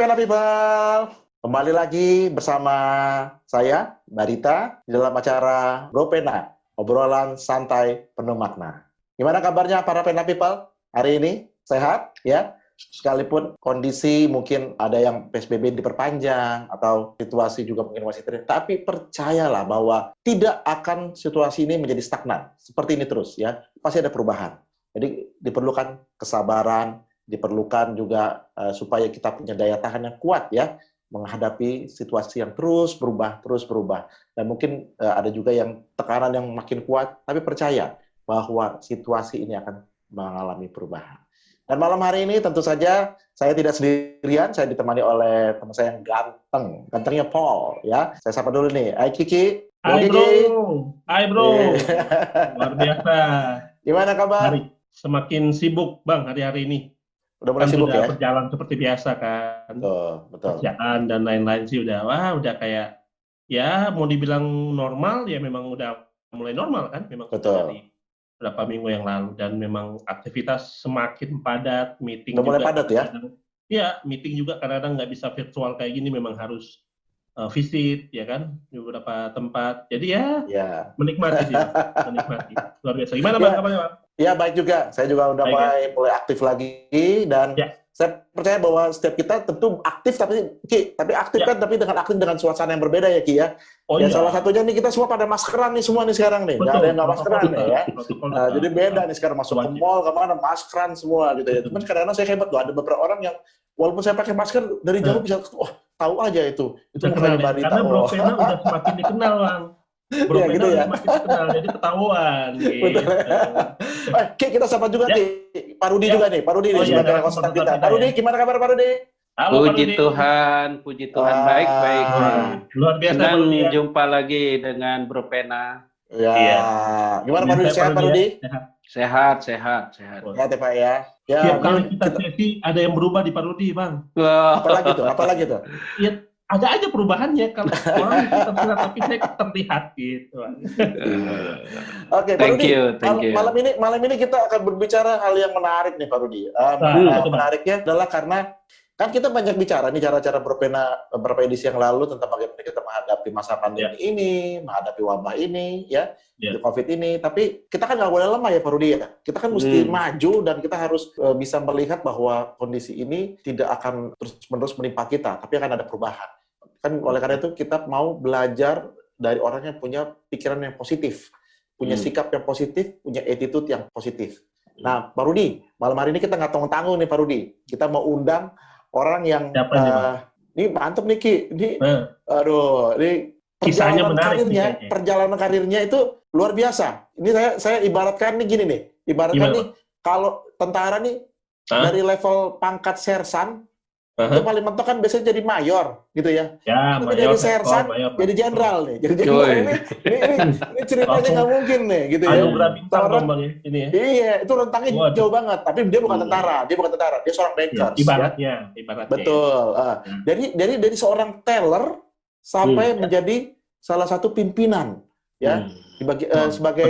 Pena People, kembali lagi bersama saya, Barita, di dalam acara Bro Pena, obrolan santai penuh makna. Gimana kabarnya para Pena People hari ini? Sehat ya? Sekalipun kondisi mungkin ada yang PSBB diperpanjang atau situasi juga mungkin masih terjadi, tapi percayalah bahwa tidak akan situasi ini menjadi stagnan seperti ini terus ya. Pasti ada perubahan. Jadi diperlukan kesabaran, diperlukan juga supaya kita punya daya tahan yang kuat ya menghadapi situasi yang terus berubah dan mungkin ada juga yang tekanan yang makin kuat, tapi percaya bahwa situasi ini akan mengalami perubahan. Dan malam hari ini tentu saja saya tidak sendirian, saya ditemani oleh teman saya yang gantengnya Paul ya. Saya sapa dulu nih, Hai Kiki. Hai bro, luar biasa. Gimana kabar? Semakin sibuk bang hari-hari ini. Udah mulai sibuk ya? Berjalan seperti biasa kan. Betul. Kerjaan dan lain-lain sih udah kayak ya mau dibilang normal ya memang udah mulai normal kan. Memang betul. Dari beberapa minggu yang lalu dan memang aktivitas semakin padat, meeting udah mulai padat ya? Iya, meeting juga kadang-kadang nggak bisa virtual kayak gini, memang harus visit ya kan di beberapa tempat. Jadi ya. Menikmati sih, menikmati. Luar biasa. Gimana bang kabarnya bang? Ya baik juga, saya juga udah mulai aktif lagi dan saya percaya bahwa setiap kita tentu aktif tapi aktif kan tapi dengan suasana yang berbeda ya Ki ya. Salah satunya nih kita semua pada maskeran nih semua nih sekarang nih, nggak ada yang nggak maskeran nih ya. Jadi beda nih sekarang masuk ke mall kemana maskeran semua gitu ya. Cuman kadang-kadang saya hebat loh, ada beberapa orang yang walaupun saya pakai masker dari jauh bisa tahu aja itu bukan Barita. Karena Bro Pena udah semakin dikenal bang. Bro Pena gitu ya. Semakin dikenal, jadi ketahuan. Gitu. Ki, kita sapa juga Ki. Pak Rudi juga nih. Pak Rudi nih sebagai konsultan kita. Pak Rudi, gimana kabar Pak Rudi? Halo, puji Tuhan baik-baik. Luar biasa. Senang jumpa lagi dengan Bro Pena. Ya. Gimana Pak Rudi? Sehat Pak Rudi? Sehat. Sehat ya Pak ya. Tiap kali kita sesi ada yang berubah di Pak Rudi bang. Apalagi tuh? Iya. Ada aja perubahannya kalau orang itu terlihat, tapi saya terlihat gitu. Oke, Pak Rudi. Malam ini kita akan berbicara hal yang menarik nih Pak Rudi. Menariknya adalah karena kan kita banyak bicara nih cara-cara berpena beberapa edisi yang lalu tentang bagaimana kita menghadapi masa pandemi ini, menghadapi wabah ini, COVID ini. Tapi kita kan nggak boleh lemah ya Pak Rudi ya. Kita kan mesti maju dan kita harus bisa melihat bahwa kondisi ini tidak akan terus-menerus menimpa kita, tapi akan ada perubahan. Kan oleh karena itu kita mau belajar dari orang yang punya pikiran yang positif, punya sikap yang positif, punya attitude yang positif. Nah, Pak Rudi, malam hari ini kita nggak tanggung-tanggung nih Pak Rudi. Kita mau undang orang yang ini mantep nih Ki. Ini perjalanan karirnya itu luar biasa. Ini saya ibaratkan nih gini nih. Ibaratkan nih kalau tentara nih dari level pangkat sersan itu paling mentok kan biasanya jadi mayor gitu ya. Tapi dari sersan jadi jenderal nih. Jadi jenderal ini ceritanya nggak mungkin nih gitu ya. Iya, itu rentangnya jauh banget. Tapi dia bukan tentara, dia seorang bankers. Ibaratnya. Betul. Dari seorang teller sampai menjadi salah satu pimpinan ya sebagai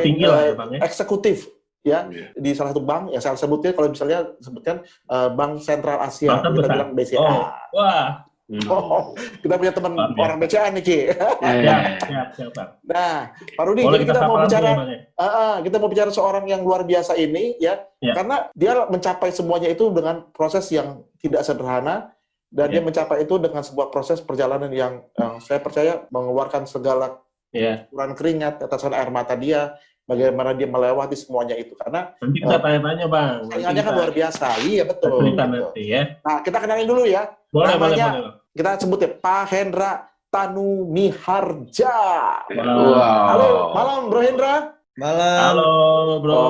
eksekutif. Ya, di salah satu bank yang saya sebutkan kalau misalnya sebutkan Bank Sentral Asia, kita bilang BCA. Kita punya teman orang BCA nih Ki. Nah, Pak Rudi, jadi kita mau bicara seorang yang luar biasa ini ya, karena dia mencapai semuanya itu dengan proses yang tidak sederhana dan dia mencapai itu dengan sebuah proses perjalanan yang saya percaya mengeluarkan segala curahan keringat, tetesan air mata dia. Bagaimana dia melewati semuanya itu karena nanti kita tanya-tanya bang. Saingannya kan luar biasa. Iya betul. Nanti ya. Nah kita kenalin dulu ya. Namanya kita sebut ya Pak Hendra Tanu Miharja. Halo, malam Bro Hendra. Malam. Halo Bro.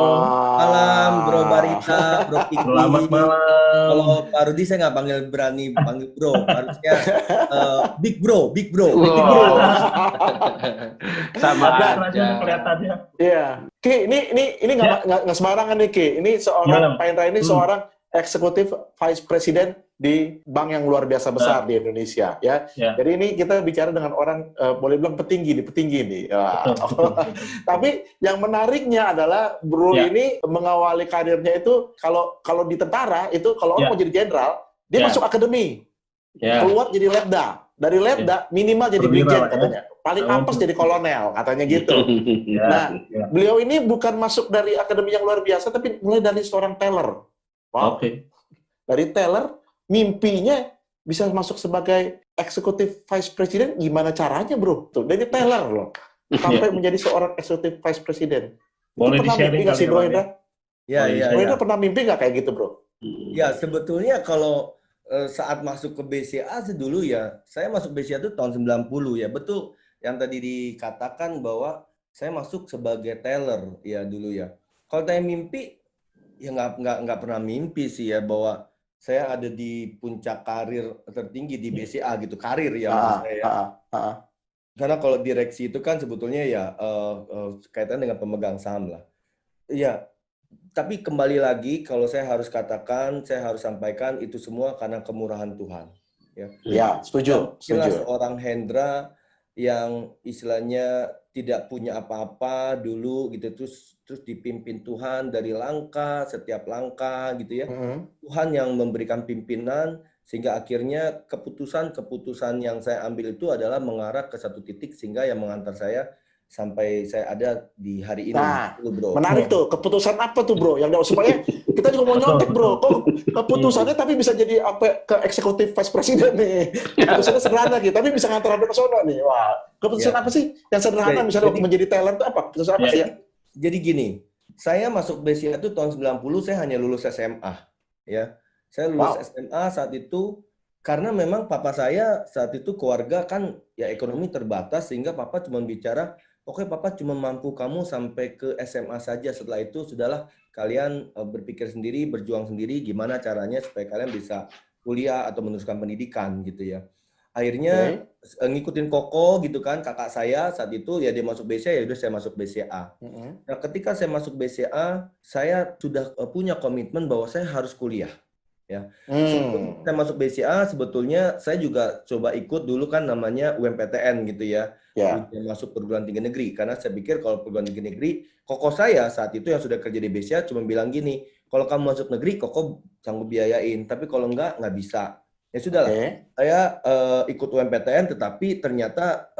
Malam Bro Barita, Bro Kiki. Selamat malam. Kalau Pak Rudi saya nggak berani panggil Bro, harusnya Big Bro. Sama aja. Kelihatannya. Iya. Ki, ini nggak sembarangan nih Ki. Ini seorang Pak Hendra ini seorang eksekutif vice president di bank yang luar biasa besar di Indonesia ya. Jadi ini kita bicara dengan orang boleh bilang petinggi nih. Tapi yang menariknya adalah Bro ini mengawali karirnya itu kalau di tentara itu kalau orang mau jadi jenderal dia masuk akademi. keluar jadi letda. Dari letda minimal jadi brigjen katanya. Paling apes jadi kolonel katanya gitu. Nah, beliau ini bukan masuk dari akademi yang luar biasa, tapi mulai dari seorang teller. Wow. Dari teller, mimpinya bisa masuk sebagai eksekutif vice president, gimana caranya bro? Tuh, dari teller loh, sampai menjadi seorang eksekutif vice president. Boleh pernah mimpi nggak sih bro Indra? Bro Indra pernah mimpi nggak kayak gitu bro? Ya sebetulnya kalau saat masuk ke BCA dulu ya, saya masuk BCA itu tahun 90 ya, betul yang tadi dikatakan bahwa saya masuk sebagai teller ya dulu ya. Kalau saya mimpi, ya nggak pernah mimpi sih ya bahwa saya ada di puncak karir tertinggi di BCA gitu, karir ya maksud saya. Karena kalau direksi itu kan sebetulnya ya kaitan dengan pemegang saham lah. Ya, tapi kembali lagi kalau saya harus katakan, saya harus sampaikan itu semua karena kemurahan Tuhan. Ya, setuju. Jelas seorang Hendra yang istilahnya tidak punya apa-apa dulu gitu, terus dipimpin Tuhan dari setiap langkah gitu ya. Tuhan yang memberikan pimpinan sehingga akhirnya keputusan yang saya ambil itu adalah mengarah ke satu titik sehingga yang mengantar saya sampai saya ada di hari ini. Nah, bro. Menarik tuh. Keputusan apa tuh, bro? Yang supaya kita juga mau nyontek, bro. Kok keputusannya tapi bisa jadi apa ke eksekutif vice president nih. Keputusannya sederhana gitu, tapi bisa ngantar sampai ke sono nih. Wah, keputusan apa sih yang sederhana misalnya waktu menjadi teller itu apa? Keputusan apa sih ya? Jadi gini, saya masuk BCA itu tahun 90, saya hanya lulus SMA, ya. Saya lulus SMA saat itu karena memang papa saya saat itu keluarga kan ya ekonomi terbatas sehingga papa cuma bicara, oke, papa cuma mampu kamu sampai ke SMA saja. Setelah itu sudahlah kalian berpikir sendiri, berjuang sendiri gimana caranya supaya kalian bisa kuliah atau meneruskan pendidikan gitu ya. Akhirnya ngikutin koko gitu kan, kakak saya saat itu ya dia masuk BCA, ya udah saya masuk BCA. Nah, ketika saya masuk BCA, saya sudah punya komitmen bahwa saya harus kuliah. Ya. Sebelum saya masuk BCA sebetulnya saya juga coba ikut dulu kan namanya UMPTN gitu ya. Ujian masuk perguruan tinggi negeri karena saya pikir kalau perguruan tinggi negeri, koko saya saat itu yang sudah kerja di BCA cuma bilang gini, kalau kamu masuk negeri koko sanggup biayain, tapi kalau enggak bisa. Ya sudahlah. Saya ikut UMPTN tetapi ternyata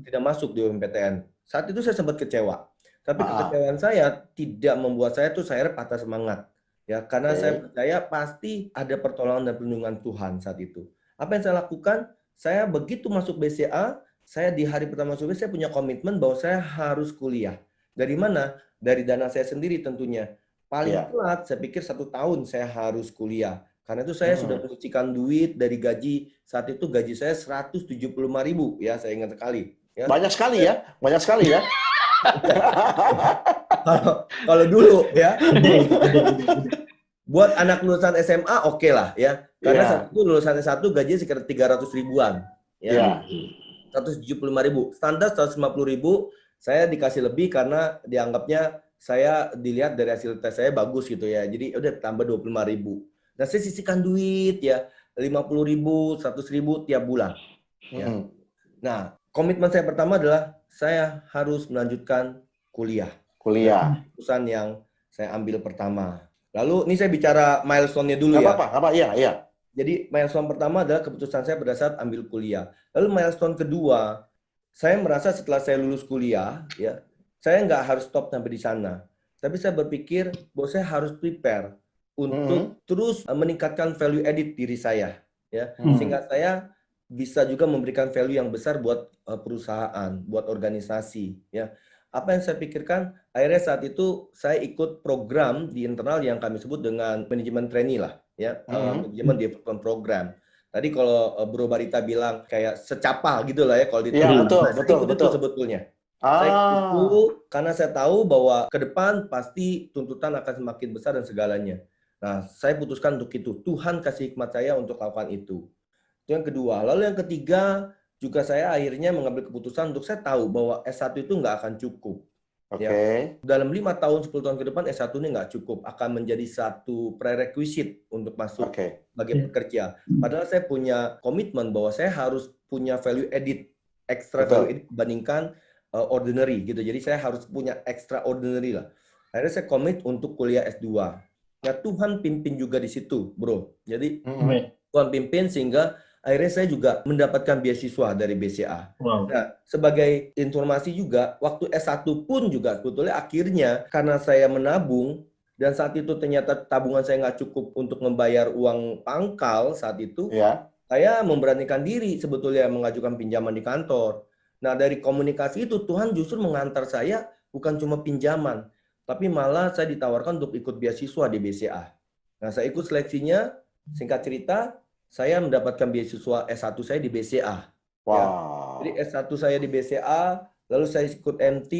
tidak masuk di UMPTN. Saat itu saya sempat kecewa. Tapi kekecewaan saya tidak membuat saya tuh saya patah semangat. Ya, karena saya percaya pasti ada pertolongan dan perlindungan Tuhan saat itu. Apa yang saya lakukan? Saya begitu masuk BCA, saya di hari pertama masuk BCA saya punya komitmen bahwa saya harus kuliah. Dari mana? Dari dana saya sendiri tentunya. Paling telat, saya pikir 1 tahun saya harus kuliah. Karena itu saya sudah menyisikan duit dari gaji. Saat itu gaji saya 175.000 ya, saya ingat sekali. Ya. Banyak sekali ya, banyak sekali ya. Kalau dulu ya, buat anak lulusan SMA oke lah ya, karena saat itu lulusan S1 gajinya sekitar 300 ribuan, ya, 175.000, standar 150.000, saya dikasih lebih karena dianggapnya saya dilihat dari hasil tes saya bagus gitu ya, jadi udah tambah 25.000. Nah saya sisihkan duit ya, 50.000, 100.000 tiap bulan. Ya. Nah komitmen saya pertama adalah saya harus melanjutkan kuliah. Keputusan yang saya ambil pertama. Lalu ini saya bicara milestone-nya dulu ya. Apa? Iya. Jadi milestone pertama adalah keputusan saya pada saat ambil kuliah. Lalu milestone kedua, saya merasa setelah saya lulus kuliah, ya, saya nggak harus stop sampai di sana. Tapi saya berpikir bahwa saya harus prepare untuk terus meningkatkan value added diri saya, ya, sehingga saya bisa juga memberikan value yang besar buat perusahaan, buat organisasi, ya. Apa yang saya pikirkan, akhirnya saat itu saya ikut program di internal yang kami sebut dengan manajemen trainee lah, ya, manajemen development program. Tadi kalau Bro Barita bilang kayak secapa gitu lah ya kalau di betul sebetulnya. Saya ikut karena saya tahu bahwa ke depan pasti tuntutan akan semakin besar dan segalanya. Nah, saya putuskan untuk itu. Tuhan kasih hikmat saya untuk lakukan itu. Itu yang kedua. Lalu yang ketiga, juga saya akhirnya mengambil keputusan untuk saya tahu bahwa S1 itu nggak akan cukup. Ya. Dalam 5 tahun, 10 tahun ke depan S1 ini nggak cukup. Akan menjadi satu prerequisite untuk masuk sebagai pekerja. Padahal saya punya komitmen bahwa saya harus punya value added, extra value added dibandingkan ordinary gitu. Jadi saya harus punya extraordinary lah. Akhirnya saya komit untuk kuliah S2. Nah Tuhan pimpin juga di situ, bro. Jadi Tuhan pimpin sehingga akhirnya saya juga mendapatkan beasiswa dari BCA. Wow. Nah, sebagai informasi juga, waktu S1 pun juga sebetulnya akhirnya karena saya menabung, dan saat itu ternyata tabungan saya nggak cukup untuk membayar uang pangkal saat itu, saya memberanikan diri sebetulnya mengajukan pinjaman di kantor. Nah, dari komunikasi itu Tuhan justru mengantar saya bukan cuma pinjaman, tapi malah saya ditawarkan untuk ikut beasiswa di BCA. Nah, saya ikut seleksinya, singkat cerita, saya mendapatkan beasiswa S1 saya di BCA. Wow. Ya. Jadi S1 saya di BCA, lalu saya ikut MT,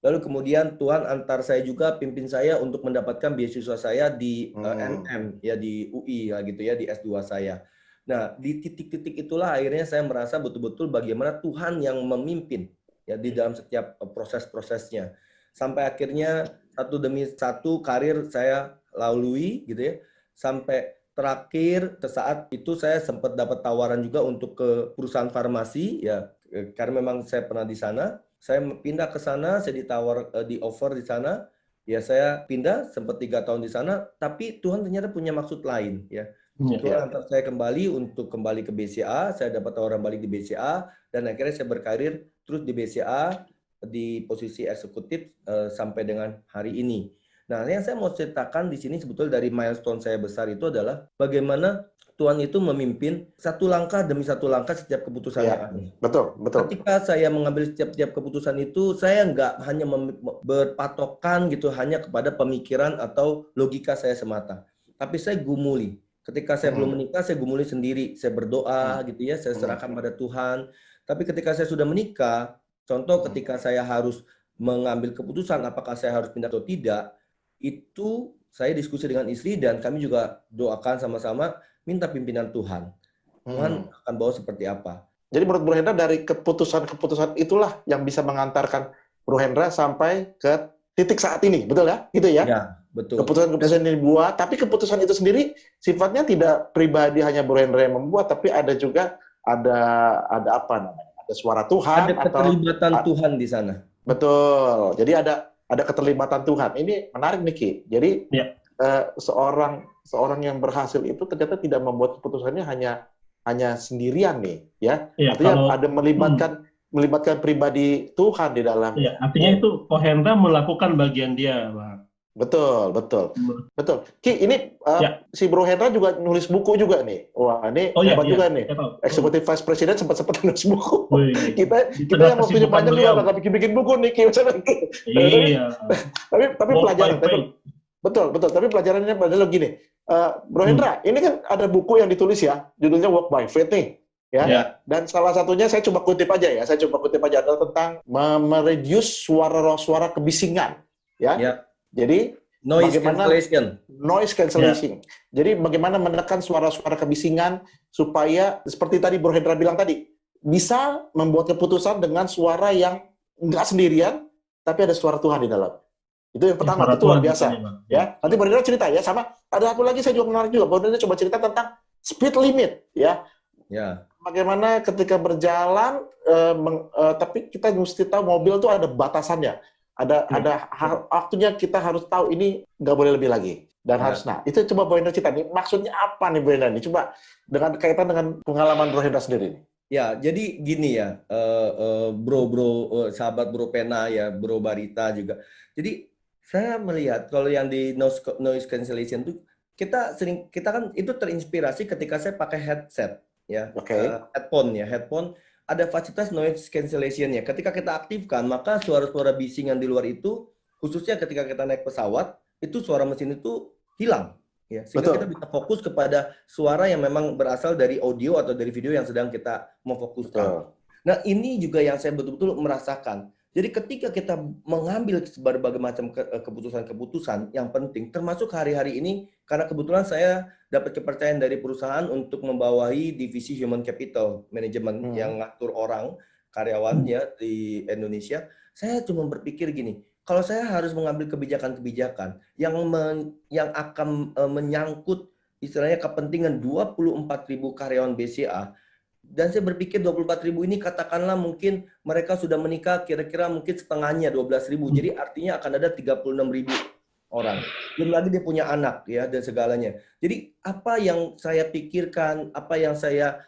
lalu kemudian Tuhan antar saya juga, pimpin saya untuk mendapatkan beasiswa saya di NM, ya di UI, ya gitu ya, di S2 saya. Nah, di titik-titik itulah akhirnya saya merasa betul-betul bagaimana Tuhan yang memimpin ya di dalam setiap proses-prosesnya. Sampai akhirnya satu demi satu karir saya lalui gitu ya. Sampai terakhir saat itu saya sempat dapat tawaran juga untuk ke perusahaan farmasi ya, karena memang saya pernah di sana. Saya pindah ke sana, saya di offer di sana. Ya saya pindah sempat 3 tahun di sana, tapi Tuhan ternyata punya maksud lain ya. Tuhan antar saya kembali untuk kembali ke BCA, saya dapat tawaran balik di BCA, dan akhirnya saya berkarir terus di BCA di posisi eksekutif sampai dengan hari ini. Nah, yang saya mau ceritakan di sini sebetulnya dari milestone saya besar itu adalah bagaimana Tuhan itu memimpin satu langkah demi satu langkah setiap keputusan yang ada. Betul. Ketika saya mengambil setiap keputusan itu, saya nggak hanya berpatokan gitu hanya kepada pemikiran atau logika saya semata, tapi saya gumuli. Ketika saya belum menikah, saya gumuli sendiri, saya berdoa gitu ya, saya serahkan pada Tuhan. Tapi ketika saya sudah menikah, contoh ketika saya harus mengambil keputusan apakah saya harus pindah atau tidak, itu saya diskusi dengan istri dan kami juga doakan sama-sama minta pimpinan Tuhan. Tuhan akan bawa seperti apa. Jadi menurut Bro Hendra dari keputusan-keputusan itulah yang bisa mengantarkan Bro Hendra sampai ke titik saat ini, betul ya? Gitu ya? Ya, betul. Keputusan-keputusan yang dibuat, tapi keputusan itu sendiri sifatnya tidak pribadi hanya Bro Hendra yang membuat, tapi ada juga ada apa namanya? Ada suara Tuhan ada keterlibatan Tuhan di sana. Betul. Jadi ada keterlibatan Tuhan. Ini menarik nih Ki. Jadi seorang yang berhasil itu ternyata tidak membuat keputusannya hanya sendirian nih, ya. Artinya ada melibatkan pribadi Tuhan di dalam. Ya, artinya itu Ko Hendra melakukan bagian dia, Bang. Betul. Ki, ini si Bro Hendra juga nulis buku juga nih. Wah, ini hebat juga nih. Executive Vice President sempat nulis buku. Kita yang waktunya panjang juga nggak bikin buku nih, Ki. Iya. tapi pelajaran. Betul. Tapi pelajarannya adalah gini. Bro Hendra, ini kan ada buku yang ditulis ya, judulnya Walk by Faith nih. Ya. Dan salah satunya saya coba kutip aja adalah tentang mereduce suara kebisingan. Ya. Jadi noise cancellation. Jadi bagaimana menekan suara-suara kebisingan supaya seperti tadi Bro Hendra bilang tadi, bisa membuat keputusan dengan suara yang enggak sendirian, tapi ada suara Tuhan di dalam. Itu yang pertama, itu luar biasa. Ya. Nanti Bro Hendra cerita ya, sama ada satu lagi saya juga menarik juga. Bro Hendra coba cerita tentang speed limit, ya. Bagaimana ketika berjalan, tapi kita mesti tahu mobil itu ada batasannya. Ada waktunya kita harus tahu ini nggak boleh lebih lagi dan harus. Nah, itu coba Bro Hendra cerita nih, maksudnya apa nih Bro Hendra nih? Coba dengan kaitan dengan pengalaman Bro Hendra sendiri. Ya, jadi gini ya, sahabat Bro Pena ya, Bro Barita juga. Jadi saya melihat kalau yang di noise cancellation itu kita kan itu terinspirasi ketika saya pakai headset ya, headphone. Ada fasilitas noise cancellation-nya. Ketika kita aktifkan, maka suara-suara bising yang di luar itu, khususnya ketika kita naik pesawat, itu suara mesin itu hilang. Ya, sehingga kita bisa fokus kepada suara yang memang berasal dari audio atau dari video yang sedang kita memfokuskan. Nah, ini juga yang saya betul-betul merasakan. Jadi ketika kita mengambil berbagai macam keputusan-keputusan yang penting, termasuk hari-hari ini, karena kebetulan saya dapat kepercayaan dari perusahaan untuk membawahi divisi Human Capital Management yang ngatur orang, karyawannya di Indonesia, saya cuma berpikir gini, kalau saya harus mengambil kebijakan-kebijakan yang akan menyangkut istilahnya kepentingan 24.000 karyawan BCA, dan saya berpikir 24.000 ini katakanlah mungkin mereka sudah menikah kira-kira mungkin setengahnya 12.000. Jadi artinya akan ada 36.000 orang. Belum lagi dia punya anak ya dan segalanya. Jadi apa yang saya pikirkan, apa yang saya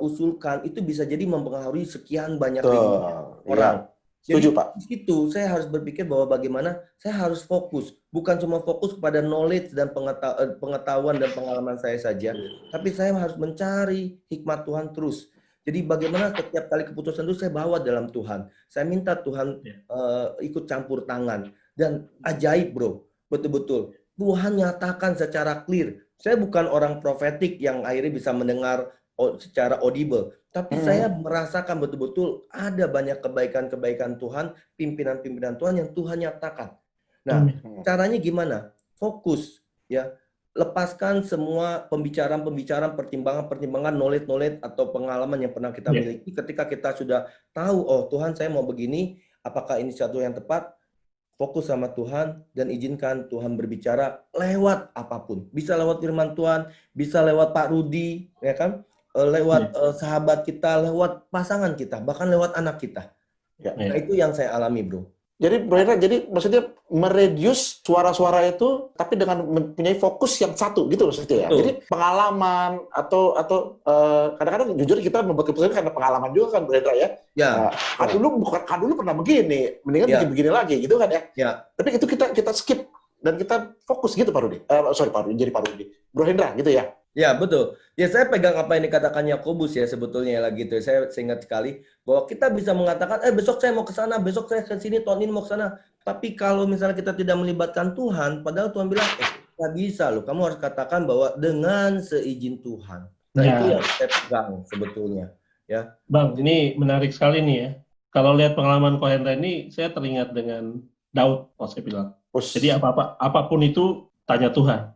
usulkan itu bisa jadi mempengaruhi sekian banyak Iya. orang. Setuju, Jadi Pak. di situ saya harus berpikir bahwa bagaimana saya harus fokus, bukan cuma fokus kepada knowledge dan pengetahuan dan pengalaman saya saja, tapi saya harus mencari hikmat Tuhan terus. Jadi bagaimana setiap kali keputusan itu saya bawa dalam Tuhan. Saya minta Tuhan ikut campur tangan. Dan ajaib bro, betul-betul. Tuhan nyatakan secara clear. Saya bukan orang profetik yang akhirnya bisa mendengar secara audible. Tapi saya merasakan betul-betul ada banyak kebaikan-kebaikan Tuhan, pimpinan-pimpinan Tuhan yang Tuhan nyatakan. Nah, caranya gimana? Fokus, ya. Lepaskan semua pembicaraan-pembicaraan, pertimbangan-pertimbangan, knowledge atau pengalaman yang pernah kita miliki. Ketika kita sudah tahu, oh Tuhan saya mau begini, apakah ini satu yang tepat? Fokus sama Tuhan dan izinkan Tuhan berbicara lewat apapun. Bisa lewat firman Tuhan, bisa lewat Pak Rudi, ya kan? Lewat sahabat kita, lewat pasangan kita, bahkan lewat anak kita. Nah, itu yang saya alami, bro. Jadi Bro Hendra, jadi maksudnya mereduce suara-suara itu, tapi dengan mempunyai fokus yang satu, gitu maksudnya ya. Jadi pengalaman atau kadang-kadang jujur kita membuat keputusan karena pengalaman juga kan Bro Hendra ya. Kan dulu pernah begini, mendingan begini lagi, gitu kan ya. Tapi itu kita skip dan kita fokus gitu Pak Rudi. Pak Rudi, jadi Pak Rudi. Bro Hendra gitu ya. Ya, betul. Ya, saya pegang apa yang dikatakan Yakobus ya sebetulnya lagi itu. Saya ingat sekali bahwa kita bisa mengatakan, besok saya mau ke sana, besok saya ke sini, tahun ini mau ke sana. Tapi kalau misalnya kita tidak melibatkan Tuhan, padahal Tuhan bilang, nggak bisa loh. Kamu harus katakan bahwa dengan seizin Tuhan. Nah, itu yang saya pegang sebetulnya. Ya, Bang, ini menarik sekali nih ya. Kalau lihat pengalaman Ko Hendra ini, saya teringat dengan Daud, kalau saya bilang. Jadi apapun itu tanya Tuhan.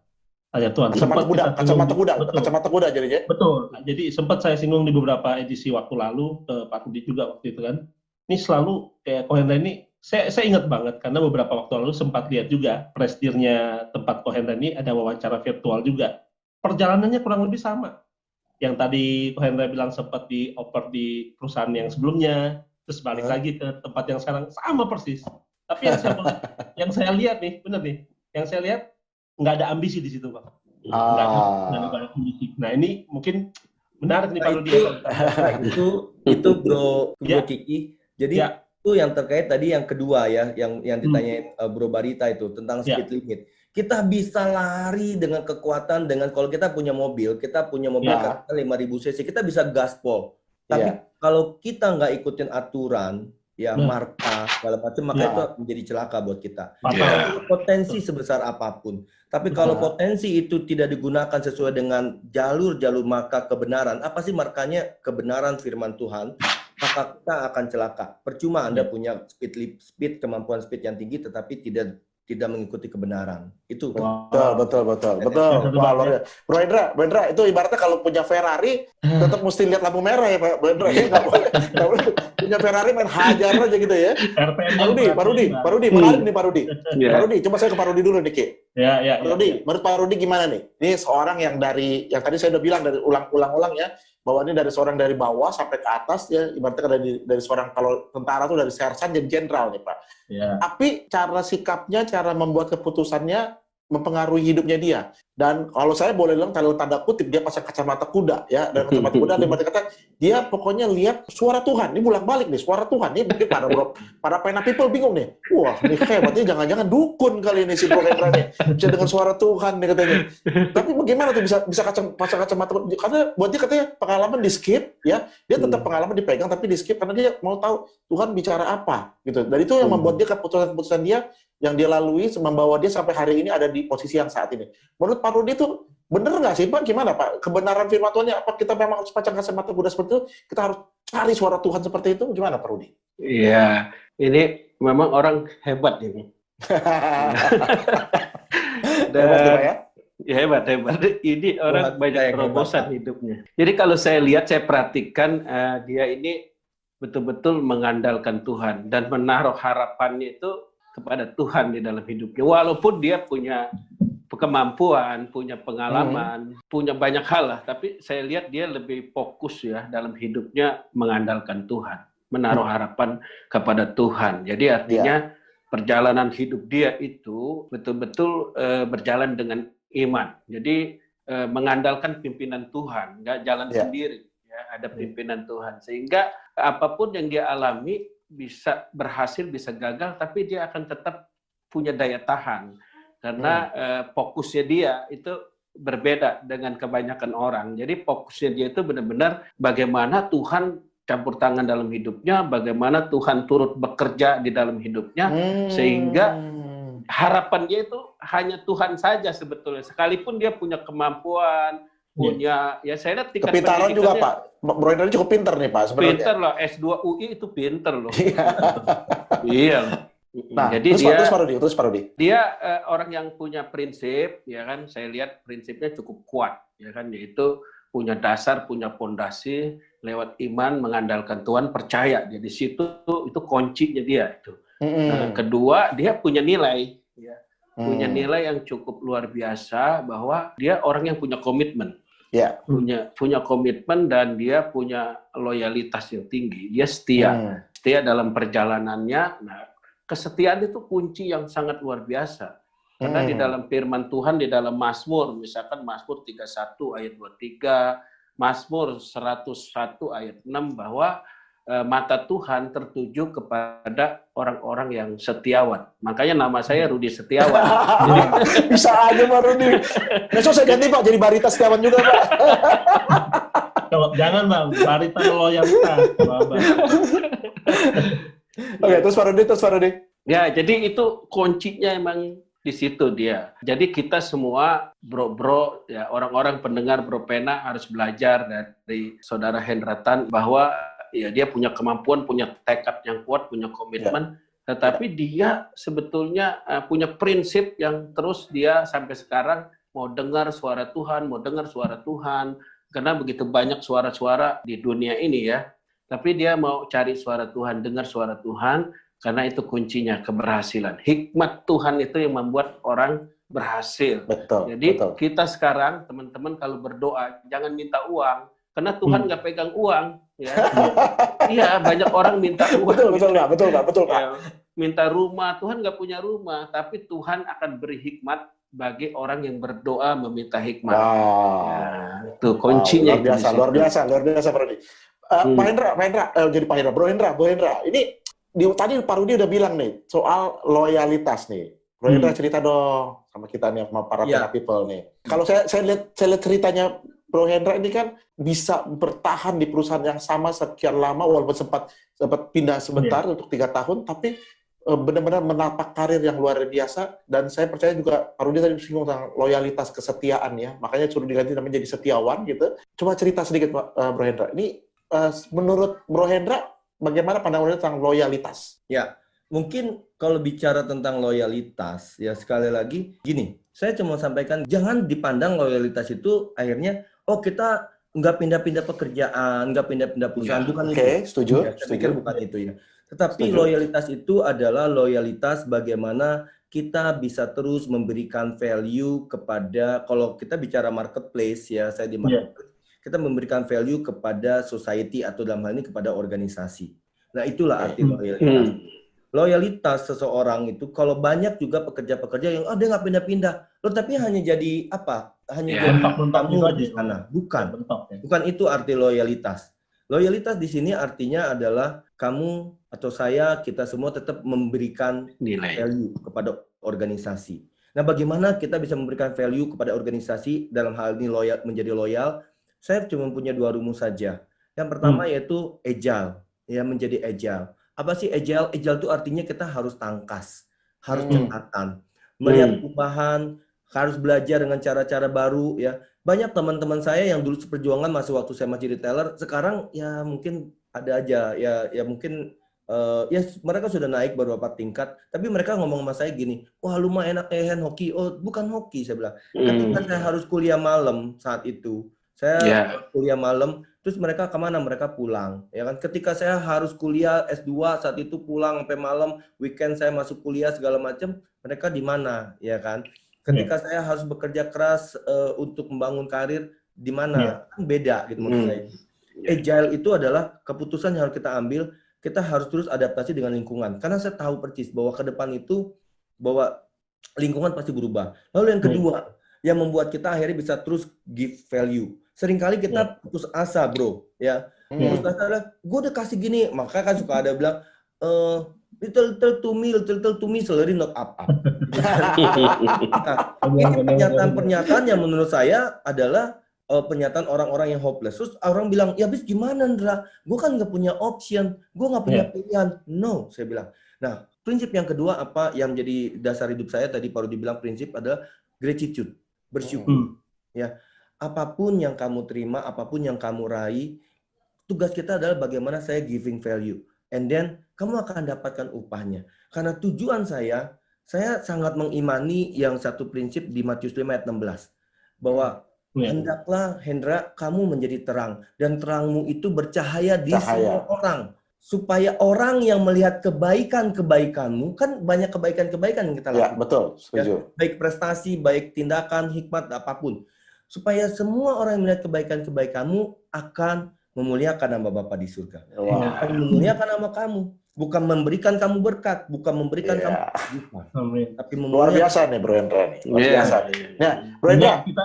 Tanya Tuhan. Kacamata kuda jadinya. Betul. Jadi sempat saya singgung di beberapa edisi waktu lalu ke Pak Rudi juga waktu itu kan. Ini selalu kayak Ko Hendra ini, saya ingat banget karena beberapa waktu lalu sempat lihat juga presidirnya tempat Ko Hendra ini ada wawancara virtual juga. Perjalanannya kurang lebih sama. Yang tadi Ko Hendra bilang sempat dioper di perusahaan yang sebelumnya, terus balik lagi ke tempat yang sekarang sama persis. Tapi yang saya lihat nih, benar nih, yang saya lihat nggak ada ambisi di situ, Pak. Nggak ada ambisi. Nah, ini mungkin menarik nih Pak Rudi. Itu Bro Kiki. Jadi itu yang terkait tadi yang kedua ya, yang ditanyain Bro Barita itu tentang speed limit. Kita bisa lari dengan kekuatan kalau kita punya mobil kata 5.000 cc, kita bisa gaspol. Tapi kalau kita nggak ikutin aturan, marka segala macam, maka itu menjadi celaka buat kita. Potensi sebesar apapun. Tapi kalau potensi itu tidak digunakan sesuai dengan jalur marka kebenaran, apa sih markanya? Kebenaran firman Tuhan, maka kita akan celaka. Percuma Anda punya kemampuan speed yang tinggi, tetapi tidak mengikuti kebenaran. Itu betul. Bro Hendra itu ibaratnya kalau punya Ferrari tetap mesti lihat lampu merah ya Pak Hendra, ya nggak boleh punya Ferrari main hajar aja gitu ya. Pak Rudi menarik nih Pak Rudi. Pak Rudi, coba saya ke Pak Rudi dulu nih Ki. Pak Rudi, menurut Pak Rudi gimana nih? Ini seorang yang tadi saya udah bilang dari ulang-ulang ya, bahwa ini dari seorang dari bawah sampai ke atas ya, ibaratnya dari seorang, kalau tentara tuh dari sersan jadi jenderal nih Pak. Tapi cara sikapnya, cara membuat keputusannya mempengaruhi hidupnya dia. Dan kalau saya boleh bilang tanda kutip, dia pasang kacamata kuda ya, dan kacamata kuda dia pokoknya lihat suara Tuhan. Ini bolak-balik nih suara Tuhan. Ini mungkin para pena people bingung nih. Wah, ini hebatnya jangan-jangan dukun kali ini si Bro Hendra nih. Bisa dengan suara Tuhan nih katanya. Tapi bagaimana tuh bisa pasang kacamata? Karena buat dia katanya pengalaman di skip ya. Dia tetap pengalaman dipegang tapi di skip karena dia mau tahu Tuhan bicara apa gitu. Dan itu yang membuat dia keputusan dia yang dia lalui membawa dia sampai hari ini ada di posisi yang saat ini. Menurut Pak Rudi itu benar nggak sih Pak? Gimana Pak? Kebenaran firman Tuhan, apa kita memang harus pasang kacamata kuda seperti itu? Kita harus cari suara Tuhan seperti itu? Gimana Pak Rudi? Iya, ini memang orang hebat ini. Hebat. Ini orang banyak terobosan hidupnya. Jadi kalau saya lihat, saya perhatikan dia ini betul-betul mengandalkan Tuhan dan menaruh harapannya itu kepada Tuhan di dalam hidupnya. Walaupun dia punya kemampuan, punya pengalaman, punya banyak hal lah. Tapi saya lihat dia lebih fokus ya dalam hidupnya mengandalkan Tuhan. Menaruh harapan kepada Tuhan. Jadi artinya perjalanan hidup dia itu betul-betul berjalan dengan iman. Jadi mengandalkan pimpinan Tuhan, nggak jalan sendiri. Ya. ya, ada pimpinan Tuhan. Sehingga apapun yang dia alami bisa berhasil, bisa gagal, tapi dia akan tetap punya daya tahan. Karena fokusnya dia itu berbeda dengan kebanyakan orang. Jadi fokusnya dia itu benar-benar bagaimana Tuhan campur tangan dalam hidupnya, bagaimana Tuhan turut bekerja di dalam hidupnya, sehingga harapan dia itu hanya Tuhan saja sebetulnya. Sekalipun dia punya kemampuan, punya, ya saya lihat tingkat kepintaran juga Pak. Bro Hendra cukup pinter nih Pak sebenarnya. Pinter loh, S2 UI itu pinter loh. Iya. Nah, jadi terus Parodi. Dia orang yang punya prinsip, ya kan? Saya lihat prinsipnya cukup kuat, ya kan? Yaitu punya dasar, punya fondasi lewat iman, mengandalkan Tuhan, percaya. Jadi situ itu kuncinya dia itu. Nah, kedua, dia punya nilai, ya. Punya nilai yang cukup luar biasa bahwa dia orang yang punya komitmen. Ya. Punya komitmen dan dia punya loyalitas yang tinggi. Dia setia dalam perjalanannya. Nah, kesetiaan itu kunci yang sangat luar biasa. Karena di dalam firman Tuhan, di dalam Mazmur, misalkan Mazmur 31 ayat 23, Mazmur 101 ayat 6, bahwa mata Tuhan tertuju kepada orang-orang yang setiawan. Makanya nama saya Rudi Setiawan. Bisa aja Pak Rudi. Besok saya ganti Pak, jadi Barita Setiawan juga Pak. Jangan Bang, Barita loyalitas. Oke, terus Pak Rudi. Ya, jadi itu kuncinya emang di situ dia. Jadi kita semua bro-bro, ya orang-orang pendengar Bro Pena harus belajar dari Saudara Hendratan bahwa ya dia punya kemampuan, punya tekad yang kuat, punya komitmen, tetapi dia sebetulnya punya prinsip yang terus dia sampai sekarang mau dengar suara Tuhan, karena begitu banyak suara-suara di dunia ini ya. Tapi dia mau cari suara Tuhan, dengar suara Tuhan, karena itu kuncinya keberhasilan. Hikmat Tuhan itu yang membuat orang berhasil. Jadi kita sekarang teman-teman kalau berdoa jangan minta uang, karena Tuhan nggak pegang uang. Ya. Iya, banyak orang minta uang. Betul Pak. Ya, minta rumah, Tuhan nggak punya rumah, tapi Tuhan akan beri hikmat bagi orang yang berdoa meminta hikmat. Ya, itu kuncinya. Luar biasa Pak Rudi. Bro Hendra. Ini tadi Pak Rudi udah bilang nih soal loyalitas nih. Bro Hendra cerita dong sama kita nih, sama para Pena People nih. Kalau saya lihat ceritanya Bro Hendra ini kan bisa bertahan di perusahaan yang sama sekian lama, walaupun sempat pindah sebentar untuk 3 tahun, tapi benar-benar menapak karir yang luar biasa. Dan saya percaya juga Pak Rudi tadi singgung tentang loyalitas, kesetiaan ya, makanya suruh diganti namanya jadi Setiawan gitu. Coba cerita sedikit Bro Hendra. Ini menurut Bro Hendra bagaimana pandangan tentang loyalitas? Ya, mungkin kalau bicara tentang loyalitas, ya sekali lagi gini, saya cuma sampaikan jangan dipandang loyalitas itu akhirnya kita nggak pindah-pindah pekerjaan, nggak pindah-pindah perusahaan, bukan itu. Setuju. Saya pikir bukan itu ya. Tetapi loyalitas itu adalah loyalitas bagaimana kita bisa terus memberikan value kepada, kalau kita bicara marketplace ya, saya di marketplace, kita memberikan value kepada society atau dalam hal ini kepada organisasi. Nah, itulah arti loyalitas. Loyalitas seseorang itu, kalau banyak juga pekerja-pekerja yang dia nggak pindah-pindah, tapi hanya jadi apa? Hanya jadi tamu di sana. Bukan itu arti loyalitas. Loyalitas di sini artinya adalah kamu atau saya, kita semua tetap memberikan value kepada organisasi. Nah, bagaimana kita bisa memberikan value kepada organisasi dalam hal ini menjadi loyal? Saya cuma punya 2 rumus saja. Yang pertama yaitu agile, ya, menjadi agile. Apa sih agile? Agile itu artinya kita harus tangkas, harus cekatan, melihat perubahan, harus belajar dengan cara-cara baru ya. Banyak teman-teman saya yang dulu seperjuangan masih waktu saya masih retailer, sekarang ya mungkin ada aja ya mungkin ya mereka sudah naik beberapa tingkat, tapi mereka ngomong sama saya gini, wah lu mah enak hoki. Oh, bukan hoki, saya bilang. Ketika saya harus kuliah malam saat itu, saya kuliah malam, terus mereka kemana? Mereka pulang, ya kan? Ketika saya harus kuliah S2 saat itu pulang sampai malam, weekend saya masuk kuliah segala macam, mereka di mana, ya kan? Ketika saya harus bekerja keras untuk membangun karir, di mana? Kan beda gitu maksud saya. Agile itu adalah keputusan yang harus kita ambil, kita harus terus adaptasi dengan lingkungan. Karena saya tahu persis bahwa ke depan itu bahwa lingkungan pasti berubah. Lalu yang kedua, yang membuat kita akhirnya bisa terus give value. Seringkali kita putus asa, bro, ya. Putus asa adalah, gue udah kasih gini, maka kan suka ada bilang, little to me, salary not up. Nah, ini pernyataan-pernyataan yang menurut saya adalah pernyataan orang-orang yang hopeless. Terus orang bilang, ya bis gimana, Ndra? Gue kan nggak punya option, gue nggak punya pilihan. No, saya bilang. Nah, prinsip yang kedua apa yang menjadi dasar hidup saya tadi baru dibilang prinsip adalah gratitude, bersyukur. Ya, apapun yang kamu terima, apapun yang kamu raih, tugas kita adalah bagaimana saya giving value. And then kamu akan dapatkan upahnya. Karena tujuan saya sangat mengimani yang satu prinsip di Matius 5 ayat 16. Bahwa hendaklah, Hendra, kamu menjadi terang. Dan terangmu itu bercahaya di semua orang. Supaya orang yang melihat kebaikan-kebaikanmu, kan banyak kebaikan-kebaikan yang kita lakukan. Ya, betul, setuju. Ya, baik prestasi, baik tindakan, hikmat, apapun. Supaya semua orang yang melihat kebaikan-kebaikanmu akan memuliakan nama Bapa di surga. Akan memuliakan nama kamu. Bukan memberikan kamu berkat, bukan memberikan kamu tapi luar biasa nih Bro Hendra. Luar biasa nih. Nah, Bro Hendra, kita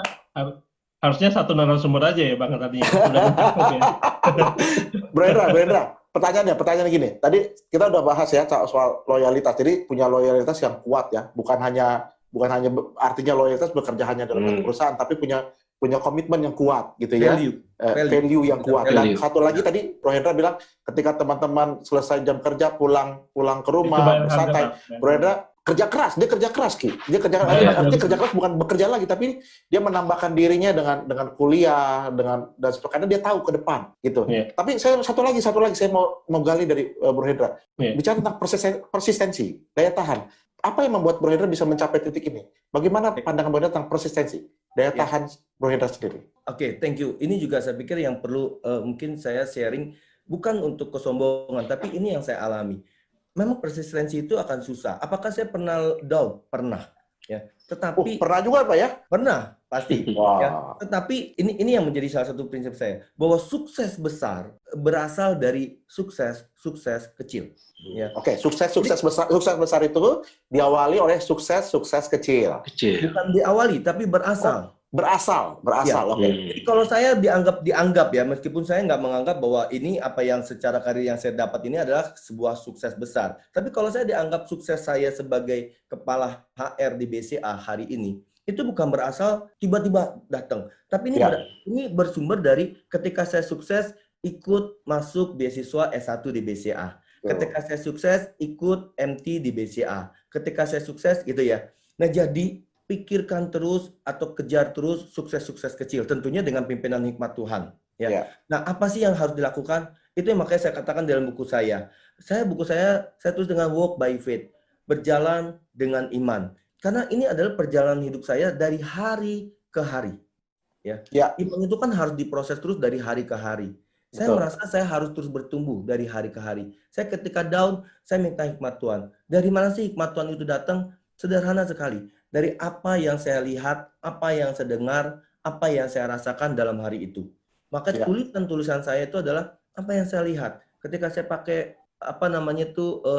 harusnya satu narasumber aja ya Bang tadi. Bro Hendra, pertanyaannya gini. Tadi kita udah bahas ya soal loyalitas. Jadi punya loyalitas yang kuat ya. Bukan hanya artinya loyalitas bekerja hanya dalam satu perusahaan, tapi punya komitmen yang kuat gitu ya. Value yang kuat. Dan satu lagi tadi Bro Hendra bilang ketika teman-teman selesai jam kerja pulang ke rumah bersantai, Bro Hendra kerja keras, dia kerja keras Ki. Artinya kerja keras bukan bekerja lagi, tapi dia menambahkan dirinya dengan kuliah, dan karena dia tahu ke depan gitu. Tapi saya satu lagi saya mau gali dari Bro Hendra. Bicara tentang persistensi, daya tahan. Apa yang membuat Bro Hendra bisa mencapai titik ini? Bagaimana pandangan Bro Hendra tentang persistensi, daya tahan Bro Hendra sendiri? Oke, thank you. Ini juga saya pikir yang perlu mungkin saya sharing, bukan untuk kesombongan, tapi ini yang saya alami. Memang persistensi itu akan susah. Apakah saya pernah down? Pernah. Ya. Tetapi pernah juga Pak ya? Pernah, pasti. Wow. Ya. Tetapi ini yang menjadi salah satu prinsip saya, bahwa sukses besar berasal dari sukses kecil. Ya. Oke, sukses besar itu diawali oleh sukses kecil. Bukan diawali, tapi berasal. Berasal. Ya. Oke. Jadi kalau saya dianggap ya, meskipun saya nggak menganggap bahwa ini apa yang secara karir yang saya dapat ini adalah sebuah sukses besar. Tapi kalau saya dianggap sukses saya sebagai kepala HR di BCA hari ini, itu bukan berasal tiba-tiba datang. Tapi ini bersumber dari ketika saya sukses ikut masuk beasiswa S1 di BCA. Ketika saya sukses ikut MT di BCA. Ketika saya sukses gitu ya. Nah jadi pikirkan terus atau kejar terus sukses-sukses kecil. Tentunya dengan pimpinan hikmat Tuhan. Ya. Nah, apa sih yang harus dilakukan? Itu yang makanya saya katakan dalam buku saya. Buku saya tulis dengan walk by faith. Berjalan dengan iman. Karena ini adalah perjalanan hidup saya dari hari ke hari. Ya. Iman itu kan harus diproses terus dari hari ke hari. Saya merasa saya harus terus bertumbuh dari hari ke hari. Saya ketika down, saya minta hikmat Tuhan. Dari mana sih hikmat Tuhan itu datang? Sederhana sekali. Dari apa yang saya lihat, apa yang saya dengar, apa yang saya rasakan dalam hari itu. Maka tulisan saya itu adalah apa yang saya lihat. Ketika saya pakai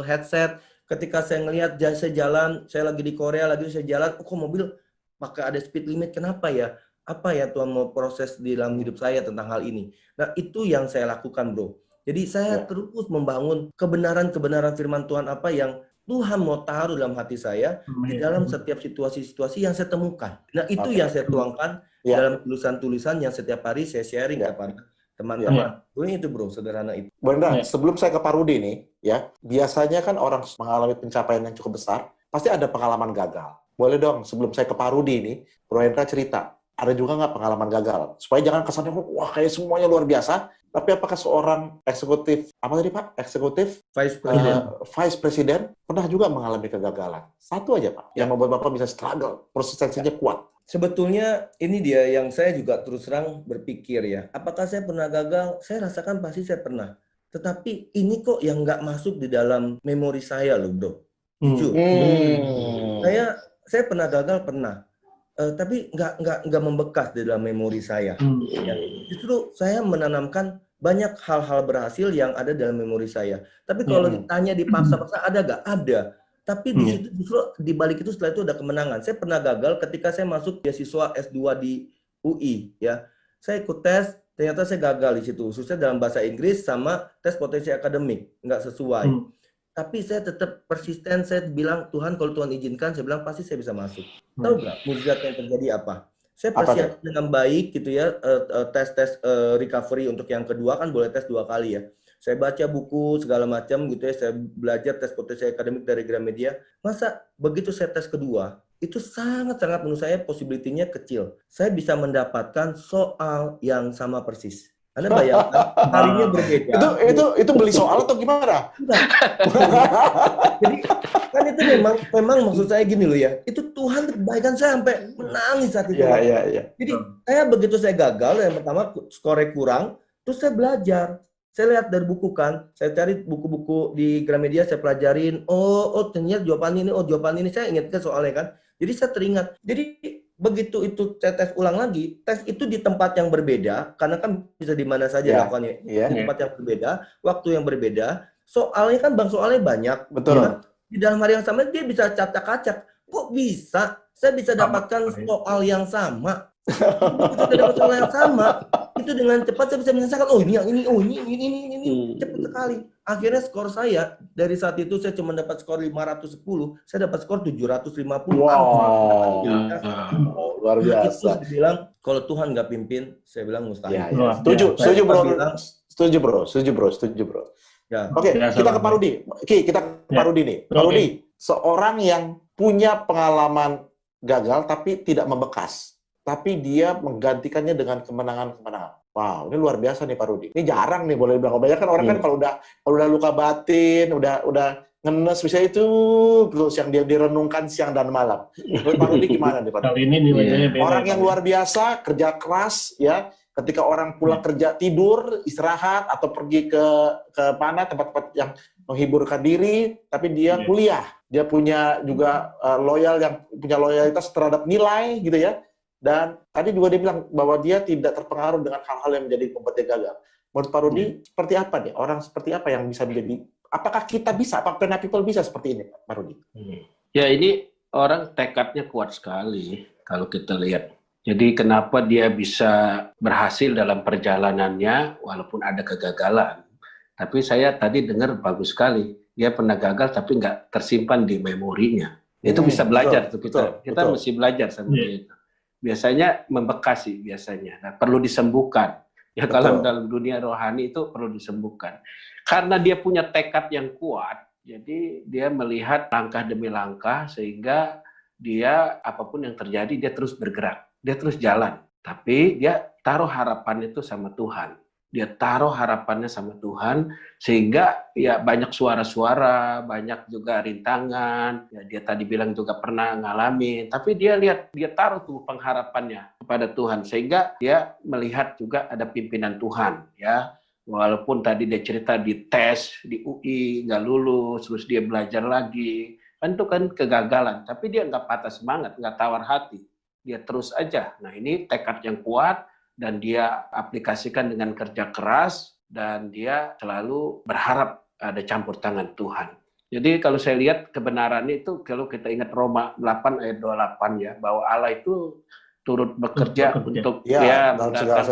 headset, ketika saya ngelihat saya jalan, saya lagi di Korea, lagi saya jalan, kok mobil pakai ada speed limit, kenapa ya? Apa ya Tuhan mau proses di dalam hidup saya tentang hal ini? Nah, itu yang saya lakukan, bro. Jadi saya terus membangun kebenaran-kebenaran firman Tuhan apa yang Tuhan mau taruh dalam hati saya di dalam setiap situasi-situasi yang saya temukan. Nah, itu yang saya tuangkan dalam tulisan-tulisan yang setiap hari saya sharing kepada teman-teman. Itu bro, sederhana itu. Benar, sebelum saya ke Pak Rudi nih, ya, biasanya kan orang mengalami pencapaian yang cukup besar, pasti ada pengalaman gagal. Boleh dong, sebelum saya ke Pak Rudi nih, Bro Hendra cerita, ada juga nggak pengalaman gagal? Supaya jangan kesannya, wah kayak semuanya luar biasa, tapi apakah seorang eksekutif, apa tadi Pak? Eksekutif? Vice President pernah juga mengalami kegagalan. Satu aja Pak, yang membuat Bapak bisa struggle, persistensinya kuat. Sebetulnya ini dia yang saya juga terus terang berpikir ya. Apakah saya pernah gagal? Saya rasakan pasti saya pernah. Tetapi ini kok yang nggak masuk di dalam memori saya loh bro. Jujur. Saya pernah gagal, pernah. Tapi nggak membekas di dalam memori saya. Ya. Justru saya menanamkan banyak hal-hal berhasil yang ada dalam memori saya. Tapi kalau ditanya dipaksa-paksa ada nggak? Ada. Tapi di situ justru di balik itu setelah itu ada kemenangan. Saya pernah gagal ketika saya masuk beasiswa S2 di UI ya. Saya ikut tes, ternyata saya gagal di situ, khususnya dalam bahasa Inggris sama tes potensi akademik, nggak sesuai. Tapi saya tetap persisten, saya bilang, Tuhan kalau Tuhan izinkan, saya bilang pasti saya bisa masuk. Tahu nggak mukjizat yang terjadi apa? Saya persiapkan dengan baik gitu ya, tes recovery untuk yang kedua kan boleh tes 2 kali ya. Saya baca buku segala macam gitu ya, saya belajar tes potensi akademik dari Gramedia. Masa begitu saya tes kedua, itu sangat-sangat menurut saya possibility-nya kecil. Saya bisa mendapatkan soal yang sama persis. Anda bayangkan harinya berbeda. Itu beli soal atau gimana? Jadi kan itu memang maksud saya gini loh ya. Itu Tuhan kebaikan saya sampai menangis saat itu. Jadi saya begitu saya gagal, yang pertama skornya kurang, terus saya belajar. Saya lihat dari buku kan, saya cari buku-buku di Gramedia, saya pelajarin. Oh ternyata jawaban ini saya ingatkan soalnya kan. Jadi saya teringat. Jadi begitu itu saya tes ulang lagi, tes itu di tempat yang berbeda, karena kan bisa di mana saja lakukannya. Di tempat yang berbeda, waktu yang berbeda. Soalnya kan soalnya banyak. Betul. Ya kan? Di dalam hari yang sama dia bisa acak-acak. Kok bisa? Saya bisa dapatkan soal yang sama. Kita dapat soal yang sama, itu dengan cepat saya bisa menyelesaikan. Ini cepat sekali. Akhirnya skor saya dari saat itu saya cuma dapat skor 510, saya dapat skor 750. Wow, luar biasa. Itu saya bilang kalau Tuhan nggak pimpin, saya bilang mustahil. Setuju bro. Ya. Oke, kita ke Pak Rudi. Pak Rudi nih. Pak Rudi, seorang yang punya pengalaman gagal tapi tidak membekas, tapi dia menggantikannya dengan kemenangan-kemenangan. Wow, ini luar biasa nih Pak Rudi. Ini jarang nih boleh bilang. Kebanyakan orang kan kalau udah luka batin, udah ngenes, misalnya itu terus yang dia direnungkan siang dan malam. Menurut Pak Rudi gimana nih Pak Rudi? Kali ini nilainya beda. Orang yang luar biasa, kerja keras, ya. Ketika orang pulang kerja tidur, istirahat atau pergi ke mana tempat-tempat yang menghiburkan diri, tapi dia kuliah, dia punya juga punya loyalitas terhadap nilai gitu ya. Dan tadi juga dia bilang bahwa dia tidak terpengaruh dengan hal-hal yang menjadi membuat dia gagal. Menurut Pak Rudi, seperti apa nih? Orang seperti apa yang bisa menjadi, apakah kita bisa, apakah Pena People bisa seperti ini, Pak Rudi? Ya, ini orang tekadnya kuat sekali kalau kita lihat. Jadi kenapa dia bisa berhasil dalam perjalanannya walaupun ada kegagalan. Tapi saya tadi dengar bagus sekali. Dia pernah gagal tapi nggak tersimpan di memorinya. Itu bisa belajar tuh kita. Kita mesti belajar sama dia itu. Biasanya membekas sih biasanya. Nah, perlu disembuhkan. Ya kalau dalam dunia rohani itu perlu disembuhkan. Karena dia punya tekad yang kuat, jadi dia melihat langkah demi langkah sehingga dia apapun yang terjadi dia terus bergerak, dia terus jalan. Tapi dia taruh harapannya itu sama Tuhan. Dia taruh harapannya sama Tuhan sehingga ya banyak suara-suara, banyak juga rintangan. Ya, dia tadi bilang juga pernah ngalamin, tapi dia lihat, dia taruh tuh pengharapannya kepada Tuhan sehingga dia melihat juga ada pimpinan Tuhan ya. Walaupun tadi dia cerita di tes di UI nggak lulus, terus dia belajar lagi, kan itu kan kegagalan. Tapi dia nggak patah semangat, nggak tawar hati, dia terus aja. Nah ini tekad yang kuat. Dan dia aplikasikan dengan kerja keras dan dia selalu berharap ada campur tangan Tuhan. Jadi kalau saya lihat kebenaran itu, kalau kita ingat Roma 8 ayat 28 ya, bahwa Allah itu turut bekerja untuk mendatangkan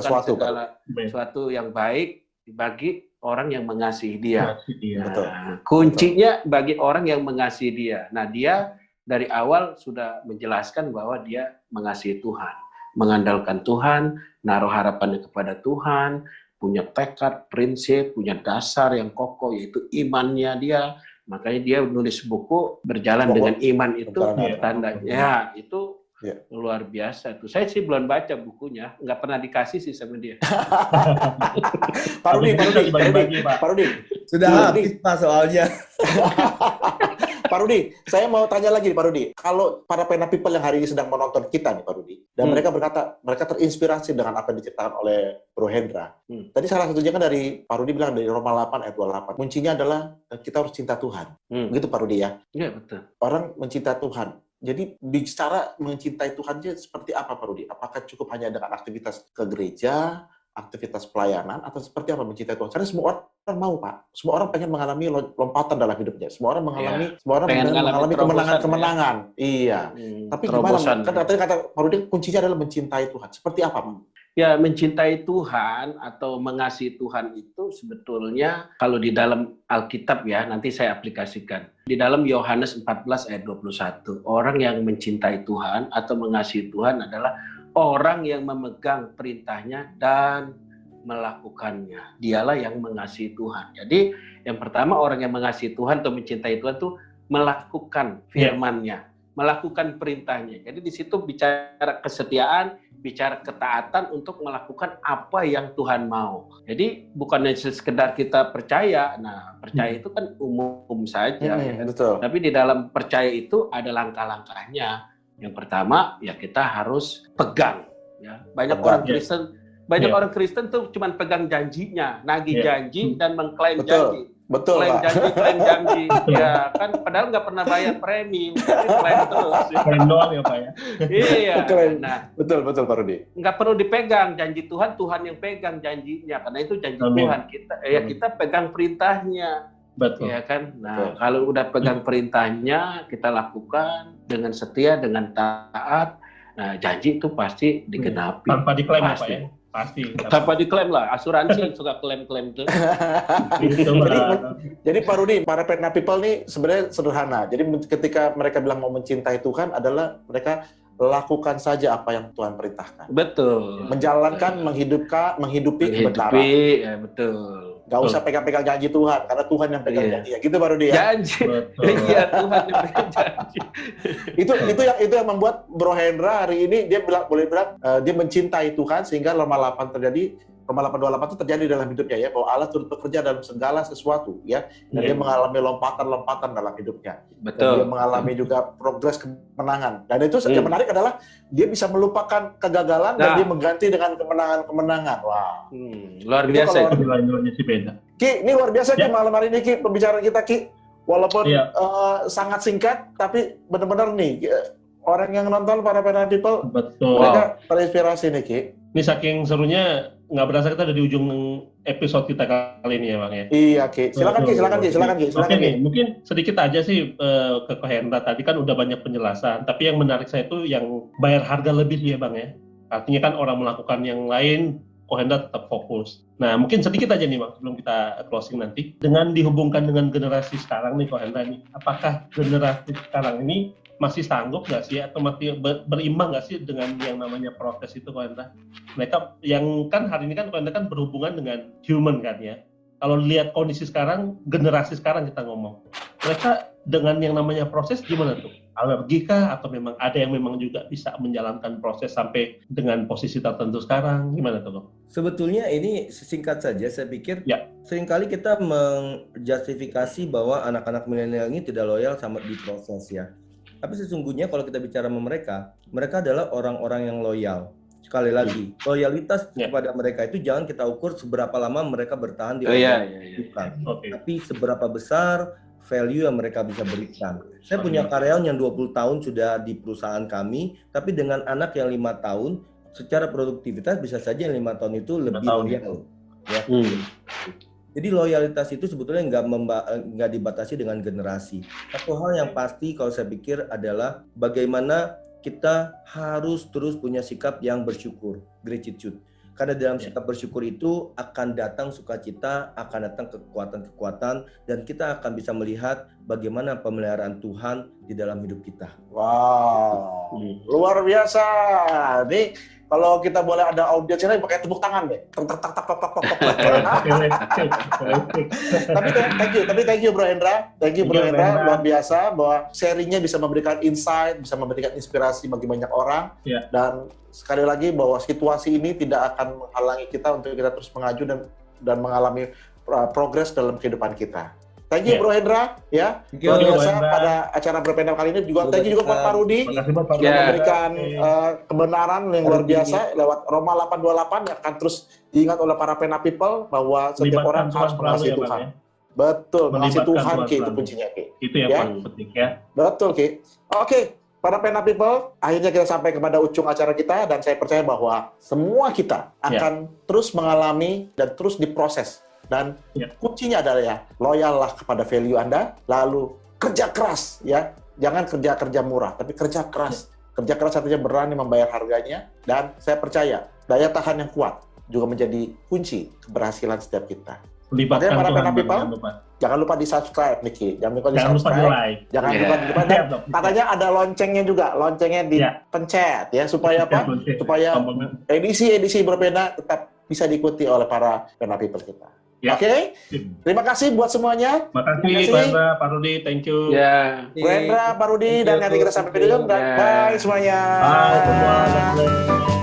sesuatu yang baik bagi orang yang mengasihi dia. Nah, kuncinya bagi orang yang mengasihi dia. Nah, dia dari awal sudah menjelaskan bahwa dia mengasihi Tuhan, mengandalkan Tuhan, naruh harapannya kepada Tuhan, punya tekad, prinsip, punya dasar yang kokoh, yaitu imannya dia. Makanya dia menulis buku Berjalan dengan Iman itu, tandanya itu luar biasa. Tuh saya sih belum baca bukunya, nggak pernah dikasih sih sama dia. Pak Rudi, sudah habis Pak soalnya. Pak Rudi, saya mau tanya lagi nih Pak Rudi. Kalau para Pena People yang hari ini sedang menonton kita nih Pak Rudi, dan mereka berkata, mereka terinspirasi dengan apa yang diceritakan oleh Bro Hendra. Tadi salah satunya kan dari Pak Rudi bilang dari Roma 8 ayat 28. Kuncinya adalah kita harus cinta Tuhan. Begitu Pak Rudi ya? Iya betul. Orang mencinta Tuhan. Jadi bicara mencintai Tuhan seperti apa Pak Rudi? Apakah cukup hanya dengan aktivitas ke gereja, aktivitas pelayanan atau seperti apa mencintai Tuhan? Karena semua orang mau, Pak. Semua orang pengen mengalami lompatan dalam hidupnya. Semua orang mengalami kemenangan-kemenangan. Iya. Tapi gimana? Kan kata Pak Rudi, kuncinya adalah mencintai Tuhan. Seperti apa, Pak? Ya, mencintai Tuhan atau mengasihi Tuhan itu sebetulnya kalau di dalam Alkitab ya, nanti saya aplikasikan. Di dalam Yohanes 14 ayat 21, orang yang mencintai Tuhan atau mengasihi Tuhan adalah orang yang memegang perintahnya dan melakukannya. Dialah yang mengasihi Tuhan. Jadi yang pertama orang yang mengasihi Tuhan atau mencintai Tuhan itu melakukan firman-Nya, melakukan perintahnya. Jadi di situ bicara kesetiaan, bicara ketaatan untuk melakukan apa yang Tuhan mau. Jadi bukannya sekedar kita percaya. Nah, percaya itu kan umum saja. Ya. Betul. Tapi di dalam percaya itu ada langkah-langkahnya. Yang pertama, ya kita harus pegang. Ya. Banyak orang Kristen tuh cuma pegang janjinya, nagih janji dan mengklaim janji. Betul, klaim janji. Ya kan, padahal nggak pernah bayar premi, klaim terus. Klaim doang ya Pak ya. Iya. Nah, betul Pak Rudi. Nggak perlu dipegang janji Tuhan, Tuhan yang pegang janjinya. Karena itu janji Tuhan kita. Ya kita pegang perintahnya. Betul. Ya kan. Nah, kalau udah pegang perintahnya, kita lakukan dengan setia, dengan taat. Nah, janji itu pasti digenapi. Tanpa diklaim Pak ya. Pasti. Tanpa diklaim lah, asuransi suka klaim-klaim tuh. Jadi Pak Rudi, para Pena People nih sebenarnya sederhana. Jadi ketika mereka bilang mau mencintai Tuhan adalah mereka lakukan saja apa yang Tuhan perintahkan. Betul. Menjalankan, menghidupi kebenaran. Ya, betul. Gak usah pegang-pegang janji Tuhan, karena Tuhan yang pegang janji. Ya gitu Pak Rudi ya. Janji. Iya, Tuhan yang pegang janji. itu yang membuat Bro Hendra hari ini dia boleh bilang dia mencintai Tuhan sehingga Roma 8 terjadi. Roma 8:28 itu terjadi dalam hidupnya ya, bahwa Allah turut bekerja dalam segala sesuatu ya, dan dia mengalami lompatan-lompatan dalam hidupnya. Betul. Dan dia mengalami juga progres kemenangan. Dan itu yang menarik adalah dia bisa melupakan kegagalan dan dia mengganti dengan kemenangan-kemenangan. Wah. Luar biasa. Ki, ini luar biasa Ki malam hari ini Ki pembicaraan kita Ki. Walaupun sangat singkat tapi benar-benar nih orang yang nonton para Pena People mereka terinspirasi nih Ki. Ini saking serunya nggak berasa kita ada di ujung episode kita kali ini ya Bang ya. Iya Ki, silakan Ki. Oke nih, mungkin sedikit aja sih ke Hendra tadi kan udah banyak penjelasan, tapi yang menarik saya itu yang bayar harga lebih ya Bang ya. Artinya kan orang melakukan yang lain, Hendra tetap fokus. Nah mungkin sedikit aja nih Bang sebelum kita closing nanti, dengan dihubungkan dengan generasi sekarang nih Hendra nih, apakah generasi sekarang ini masih sanggup nggak sih atau masih berimbang nggak sih dengan yang namanya protes itu Hendra? Mereka yang kan hari ini kan Hendra kan berhubungan dengan human kan ya. Kalau lihat kondisi sekarang, generasi sekarang kita ngomong, mereka dengan yang namanya proses gimana tuh? Alergi kah atau memang ada yang memang juga bisa menjalankan proses sampai dengan posisi tertentu sekarang? Gimana tuh? Sebetulnya ini singkat saja, saya pikir seringkali kita menjustifikasi bahwa anak-anak milenial ini tidak loyal sama di proses ya. Tapi sesungguhnya kalau kita bicara sama mereka adalah orang-orang yang loyal. Sekali lagi, loyalitas kepada mereka itu jangan kita ukur seberapa lama mereka bertahan di organisasi. Tapi seberapa besar value yang mereka bisa berikan. Saya punya karyawan yang 20 tahun sudah di perusahaan kami, tapi dengan anak yang 5 tahun, secara produktivitas bisa saja yang 5 tahun itu lebih loyal. Ya. Jadi loyalitas itu sebetulnya nggak dibatasi dengan generasi. Satu hal yang pasti kalau saya pikir adalah bagaimana kita harus terus punya sikap yang bersyukur, gratitude. Karena dalam sikap bersyukur itu akan datang sukacita, akan datang kekuatan-kekuatan, dan kita akan bisa melihat bagaimana pemeliharaan Tuhan di dalam hidup kita. Wow, luar biasa. Nih, kalau kita boleh ada audiensnya pakai tepuk tangan deh. Tapi thank you Bro Hendra. Thank you Bro Hendra, luar biasa bahwa serinya bisa memberikan insight, bisa memberikan inspirasi bagi banyak orang. Dan sekali lagi bahwa situasi ini tidak akan menghalangi kita untuk kita terus mengaju dan mengalami progres dalam kehidupan kita. Thank you Bro Hendra ya. Luar biasa pada acara berpanel kali ini juga. Thank you juga buat Pak Rudi sudah memberikan kebenaran yang luar biasa lewat Roma 8:28 yang akan terus diingat oleh para Pena People bahwa setiap orang harus mengasihi Tuhan. Betul, mengasihi Tuhan Ki itu kuncinya Ki. Itu yang paling penting ya. Betul Ki. Oke. para Pena People, akhirnya kita sampai kepada ujung acara kita, dan saya percaya bahwa semua kita akan terus mengalami dan terus diproses. Dan kuncinya adalah ya, loyallah kepada value Anda, lalu kerja keras ya. Jangan kerja murah, tapi kerja keras. Kerja keras artinya berani membayar harganya, dan saya percaya daya tahan yang kuat juga menjadi kunci keberhasilan setiap kita. Libatkan para Tuhan, Pena People, jangan lupa di-subscribe, Niki. Jangan lupa di-subscribe. Jangan lupa di-like. Katanya ada loncengnya juga. Loncengnya dipencet ya, supaya apa? Supaya edisi berbeda tetap bisa diikuti oleh para Pena People kita. Oke? Terima kasih buat semuanya. Makasih Rendra, Pak Rudi, thank you. Rendra, Pak Rudi, dan nanti kita sampai video. Bye semuanya. Bye semua.